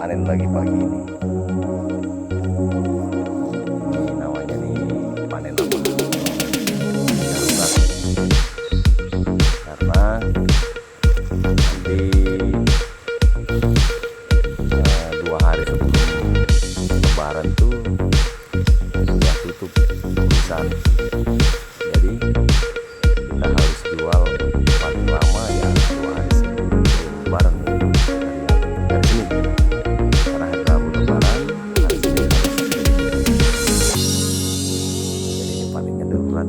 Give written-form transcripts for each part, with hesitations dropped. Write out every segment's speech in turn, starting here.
panen lagi pagi ini. Ini namanya nih panen apa? Darurat. Karena nanti 2 hari sebelum Lebaran tuh sudah tutup perusahaan. Jadi kita harus jual paling lama ya 2 hari sebelum Lebaran, dari sini karena hari Rabu Lebaran, hari Senin harus. Jadi ini panennya darurat.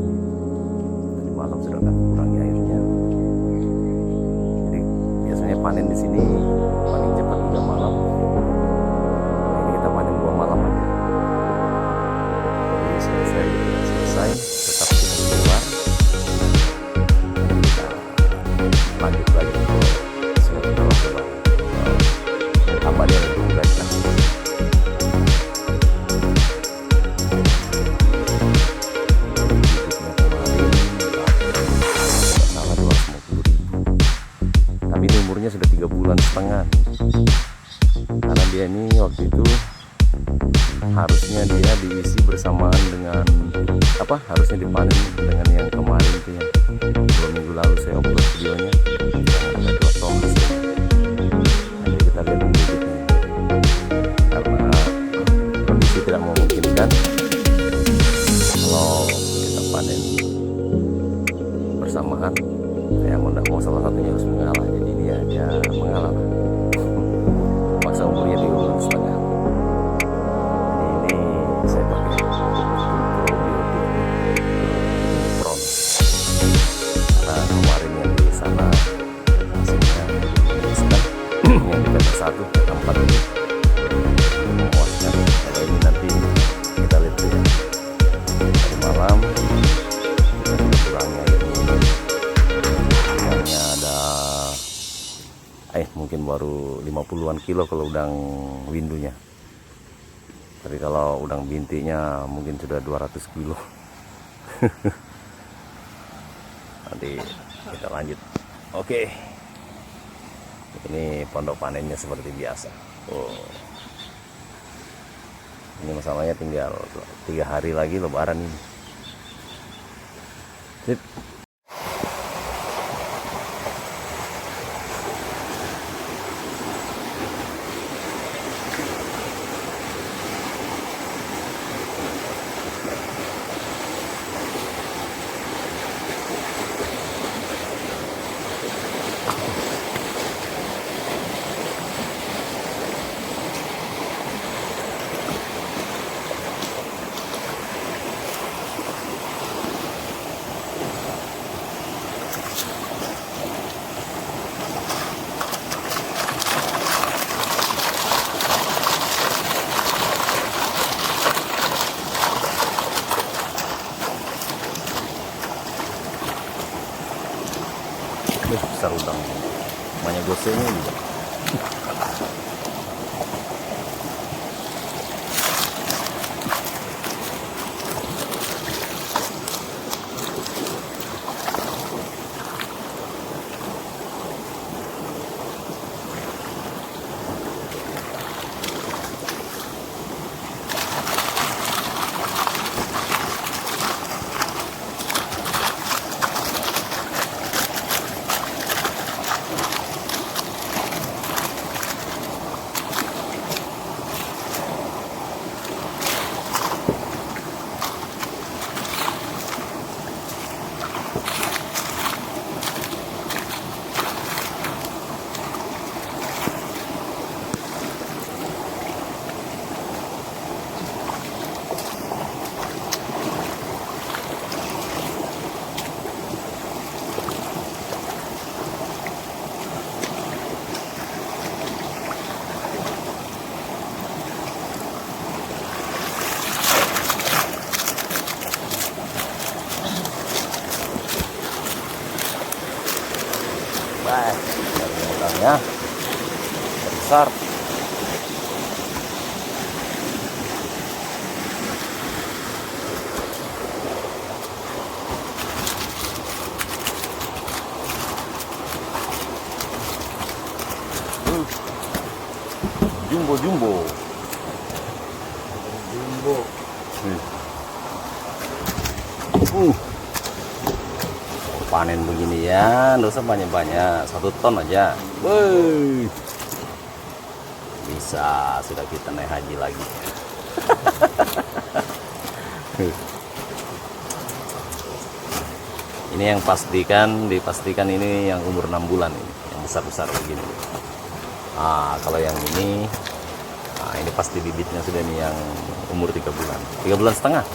Tadi malam sudah akan kurangi airnya. Jadi biasanya panen di sini paling cepat 3 malam. Nah, ini kita panen 2 malam aja. Jadi selesai tetap kita keluar. Lanjut lagi untuk setelah Lebaran. Tambah dia lebih baik kan. Salah 250.000. Tapi ini umurnya sudah 3,5 bulan. Karena dia ini waktu itu harusnya dia diisi bersamaan dengan apa? Harusnya dipanen dengan yang kemarin itu ya. 2 minggu lalu saya upload videonya. Ada 2 ton. Nanti kita lihat bibitnya. Karena kondisi tidak memungkinkan kalau kita panen bersamaan. Saya mau salah satunya harus mengalah. Jadi dia mengalah. Masa umurnya 3,5 bulan. Ini saya pakai probiotik Pro. Karena kemarin yang di sana hasilnya yang di beta 1 beta 4 ini memuaskan. Kalau ini nanti kita lihat ya. Tadi malam kita kurangi airnya. Airnya ada mungkin baru 50-an kilo kalau udang windunya. Tapi kalau udang bintiknya mungkin sudah 200 kilo. Nanti kita lanjut. Oke. Ini pondok panennya seperti biasa. Ini masalahnya tinggal 3 hari lagi Lebaran ini. Sip. Besar udang, namanya gosenya juga. Baik, dari udangnya besar. jumbo jumbo. Jumbo. Panen begini ya, nggak usah banyak-banyak, 1 ton aja. Woi, bisa sudah kita naik haji lagi. Ini yang dipastikan ini yang umur 6 bulan ini, yang besar-besar begini. Kalau yang ini, ini pasti bibitnya sudah nih yang umur 3 bulan, 3 bulan setengah.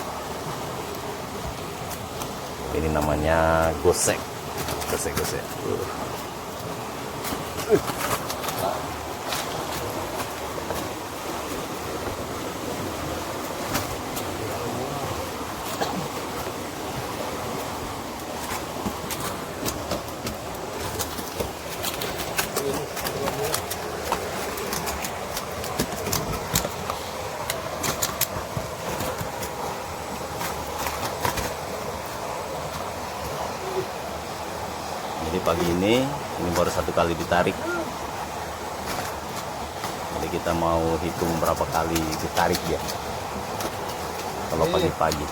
Ini namanya gosek. Jadi pagi ini baru 1 kali ditarik. Jadi kita mau hitung berapa kali ditarik ya. Kalau pagi-pagi.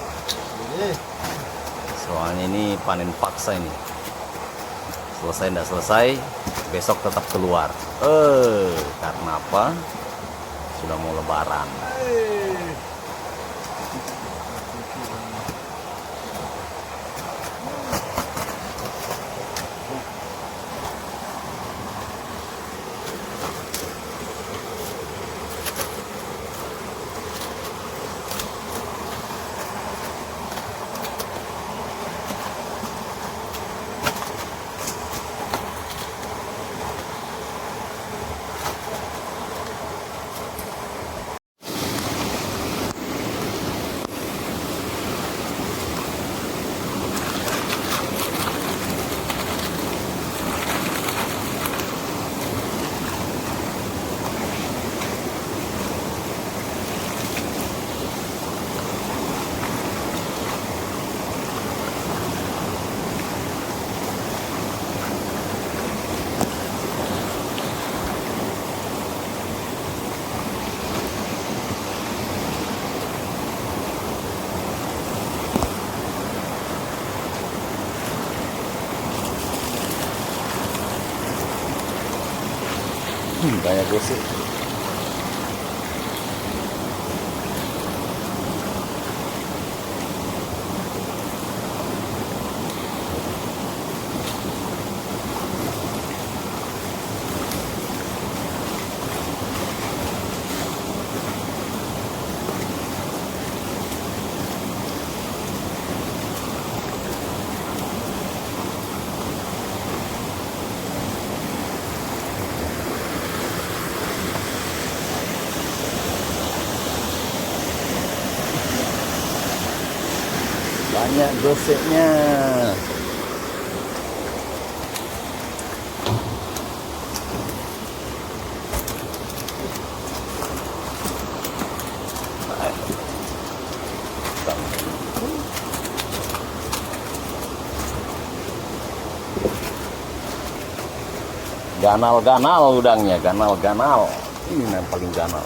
Soalnya ini panen paksa ini. Selesai tidak selesai, besok tetap keluar. Karena apa? Sudah mau lebaran. Banyak gosip. Banyak goseknya. Ganal-ganal udangnya, ganal-ganal. Ini yang paling ganal.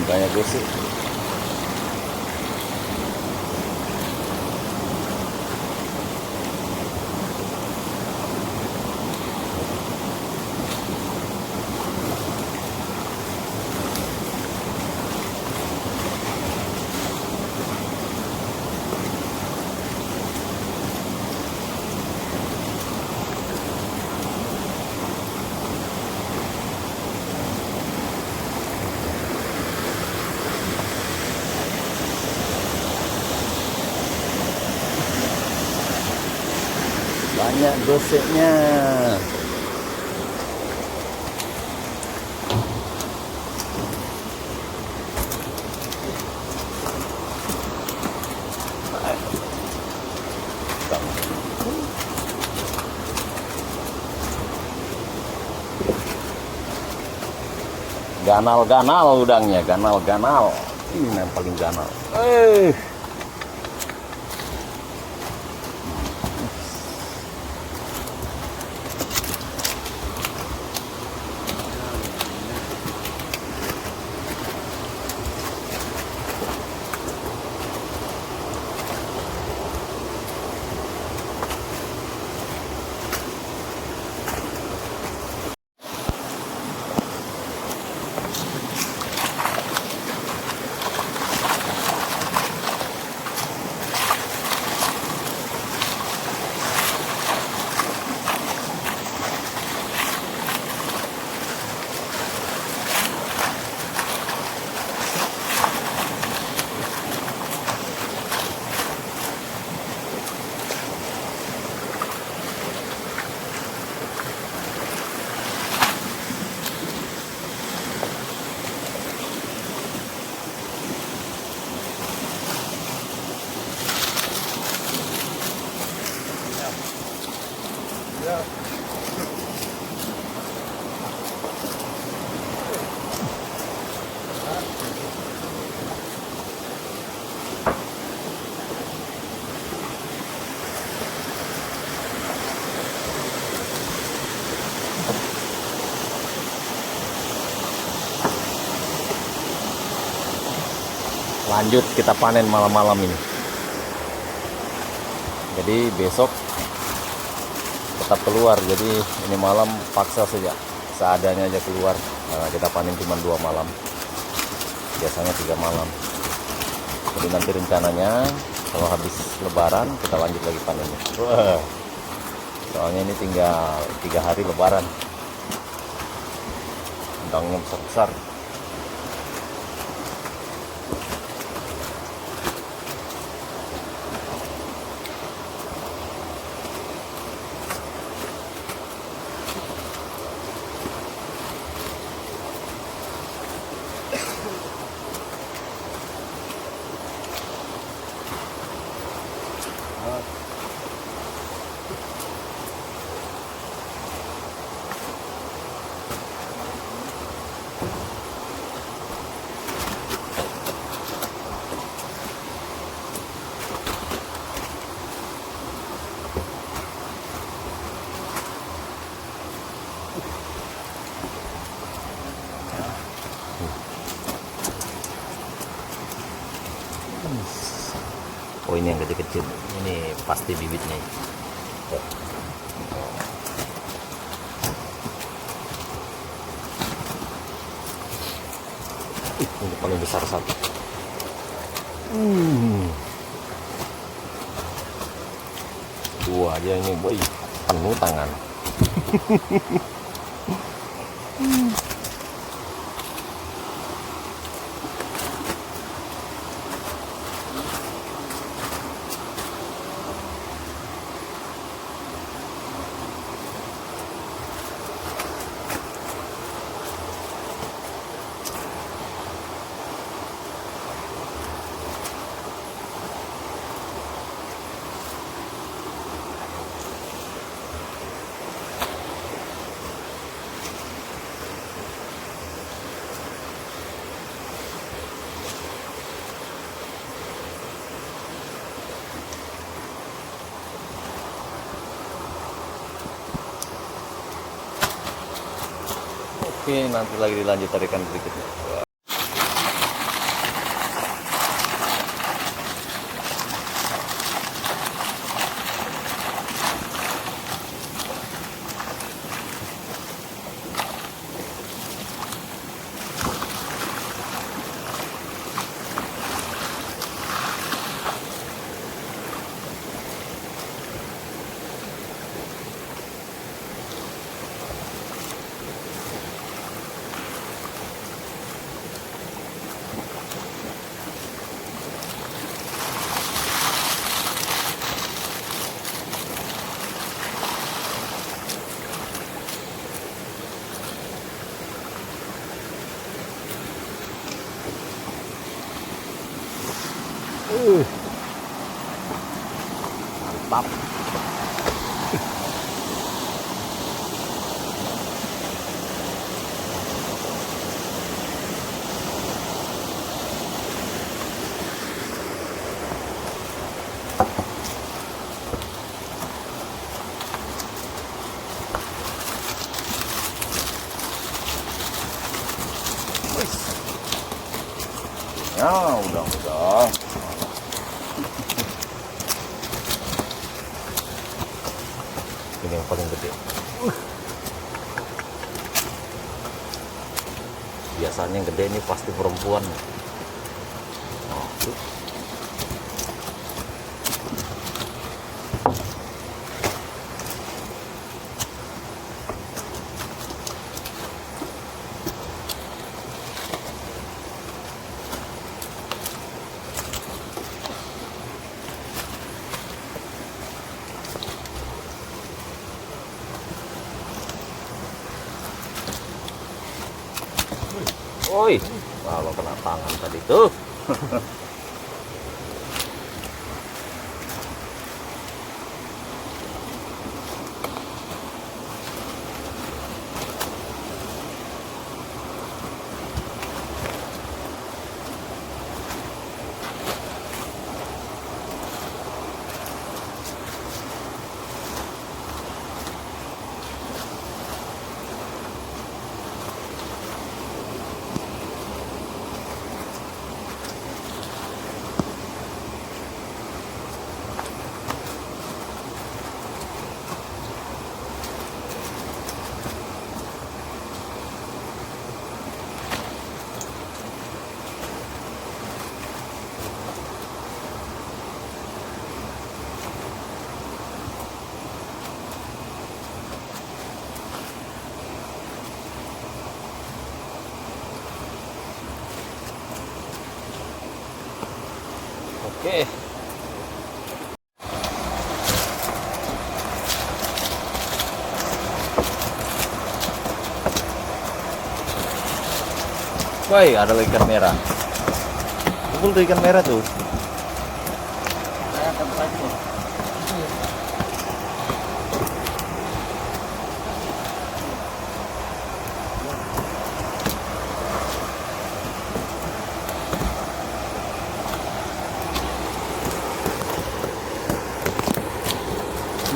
Banyak gosip. banyak gosipnya. Ganal-ganal udangnya, ganal-ganal. Ini yang paling ganal. Lanjut kita panen malam-malam ini. Jadi besok tetap keluar. Jadi ini malam paksa saja, seadanya aja keluar. Nah, kita panen cuma 2 malam. Biasanya 3 malam. Jadi nanti rencananya kalau habis Lebaran kita lanjut lagi panennya. Wah, soalnya ini tinggal 3 hari Lebaran. Udangnya besar-besar. Oh, ini yang kecil-kecil, ini pasti bibitnya. Ini paling besar satu. Dua aja ini, boy, penuh tangan. Oke, nanti lagi dilanjut tarikan berikutnya. Ya, udah. Ini yang paling gede. Biasanya yang gede ini pasti perempuan. Oh, tuh. Woi, kalau kena tangan tadi tuh. Oke. Woi, ada ikan merah. Pukul tuh ikan merah tuh.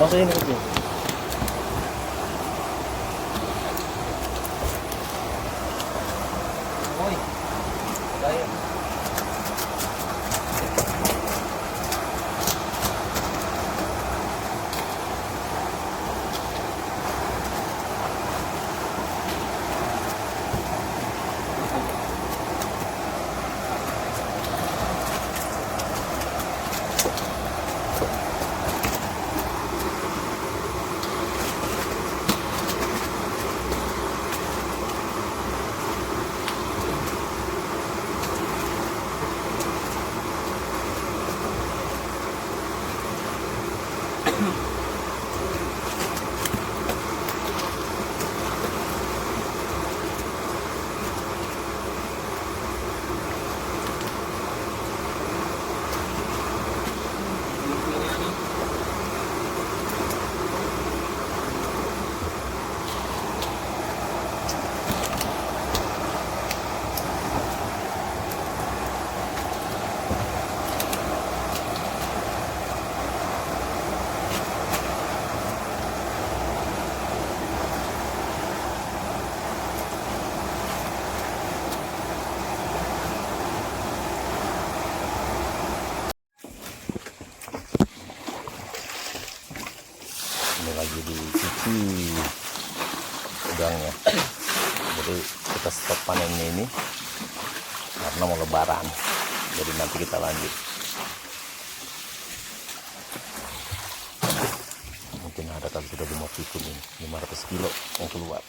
Masukin aja. Woi. Saya. Ini lagi dicuci udangnya. Jadi kita stop panennya ini karena mau lebaran. Jadi nanti kita lanjut. Mungkin ada kali sudah 5 pikun ini, 500 kilo yang keluar.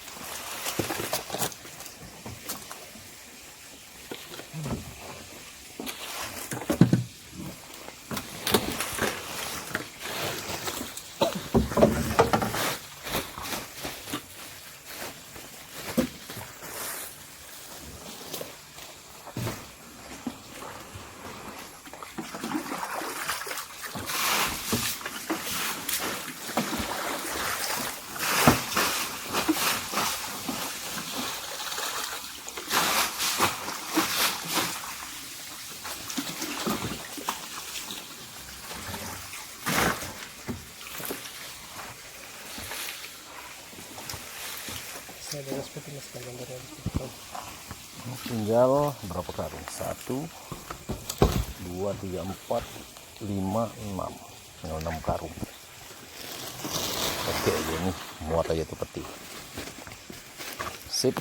Saya seperti mas gambar dari Tinggal berapa karung? 1 2 3 4 5 6, tinggal 6 karung. Oke aja nih, muat aja tuh peti. Sip.